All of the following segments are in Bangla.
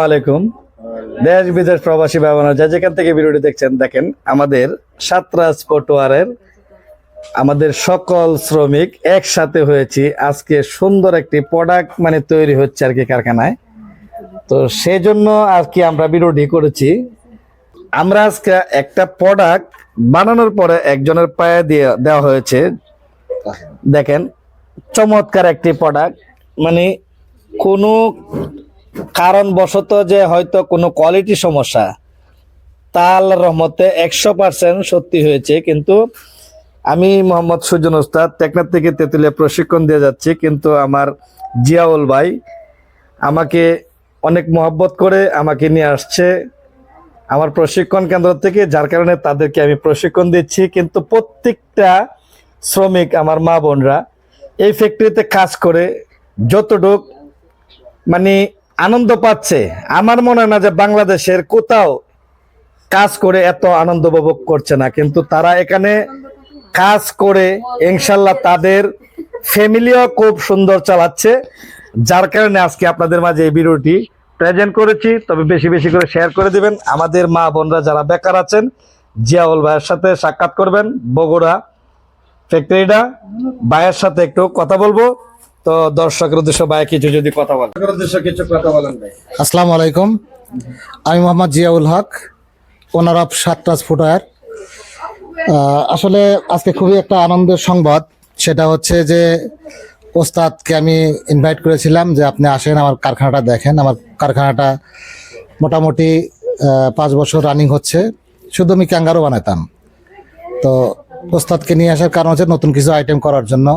আলাইকুম। দেশ বিদেশ প্রবাসী ভাই বোনেরা যেখান থেকে ভিডিওটি দেখছেন, দেখেন আমাদের সাতরাজ ফুটওয়ারের আমাদের সকল শ্রমিক একসাথে হয়েছি আজকে সুন্দর একটি প্রোডাক্ট তৈরি হচ্ছে আর কি কারখানায়। তো সেই জন্য আর কি আমরা ভিডিওটি করেছি। আমরা আজকে একটা প্রোডাক্ট বানানোর পরে একজনের পায়ে দিয়ে দেওয়া হয়েছে। দেখেন চমৎকার একটি প্রোডাক্ট, কোনো কারণবশত যে হয়তো কোনো কোয়ালিটি সমস্যা, তা আল্লাহর রহমতে 100% সত্যি হয়েছে। কিন্তু আমি মোহাম্মদ সুজন ওস্তাদ টেকনাফ থেকে তেতুলিয়া প্রশিক্ষণ দিয়ে যাচ্ছি, কিন্তু আমার জিয়াউল ভাই আমাকে অনেক মহব্বত করে আমাকে নিয়ে আসছে আমার প্রশিক্ষণ কেন্দ্র থেকে, যার কারণে তাদেরকে আমি প্রশিক্ষণ দিচ্ছি। কিন্তু প্রত্যেকটা শ্রমিক আমার মা বোনরা এই ফ্যাক্টরিতে কাজ করে যতটুক আনন্দ পাচ্ছে, আমার মনে হয় না যে বাংলাদেশের কোথাও কাজ করে এত আনন্দ উপভোগ করছে না। কিন্তু তারা এখানে কাজ করে ইনশাল্লাহ তাদের ফ্যামিলিও খুব সুন্দর চালাচ্ছে, যার কারণে আজকে আপনাদের মাঝে এই ভিডিওটি প্রেজেন্ট করেছি। তবে বেশি বেশি করে শেয়ার করে দিবেন। আমাদের মা বোনরা যারা বেকার আছেন, জিয়াউল ভাইয়ের সাথে সাক্ষাৎ করবেন, বগুড়া ফ্যাক্টরিটা ভাইয়ের সাথে একটু কথা বলবো। তো দর্শকের উদ্দেশ্য ভাই কিছু যদি কথা বলেন, ভাই। আসসালামু আলাইকুম, আমি মোহাম্মদ জিয়াউল হক, ওনার অফ সাতরাজ ফুটওয়্যার। আসলে আজকে খুবই একটা আনন্দের সংবাদ, সেটা হচ্ছে যে ওস্তাদকে আমি ইনভাইট করেছিলাম যে আপনি আসেন আমার কারখানাটা দেখেন। আমার কারখানাটা মোটামুটি 5 বছর রানিং হচ্ছে। শুধু আমি ক্যাঙ্গারু বানাতাম, তো ওস্তাদকে নিয়ে আসার কারণ হচ্ছে নতুন কিছু আইটেম করার জন্য।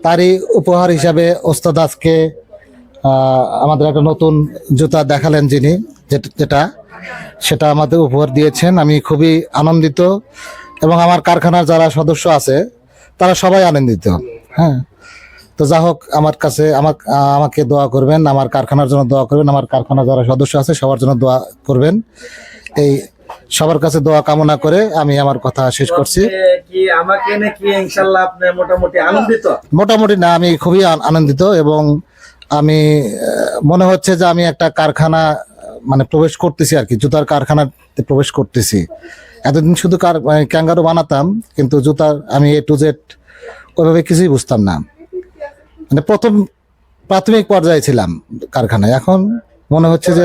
তারই উপহার হিসাবে ওস্তাদ আজকে আমাদের একটা নতুন জুতা দেখালেন, যিনি সেটা আমাদের উপহার দিয়েছেন। আমি খুবই আনন্দিত এবং আমার কারখানার যারা সদস্য আছে তারা সবাই আনন্দিত। হ্যাঁ, তো যা হোক, আমার কাছে আমাকে দোয়া করবেন, আমার কারখানার জন্য দোয়া করবেন, আমার কারখানার যারা সদস্য আছে সবার জন্য দোয়া করবেন। এই সবার কাছে দোয়া কামনা করে আমি আমার কথা শেষ করছি। মোটামুটি না, আমি খুবই আনন্দিত এবং আমি মনে হচ্ছে যে আমি একটা কারখানা প্রবেশ করতেছি আর কি, জুতার কারখানাতে প্রবেশ করতেছি। এতদিন শুধু ক্যাঙ্গারু বানাতাম, কিন্তু জুতার আমি A to Z ওইভাবে কিছুই বুঝতাম না। প্রথম প্রাথমিক পর্যায়ে ছিলাম কারখানায়। এখন মনে হচ্ছে যে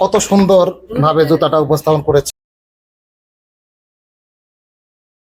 কত সুন্দর ভাবে জুতাটা উপস্থাপন করেছে।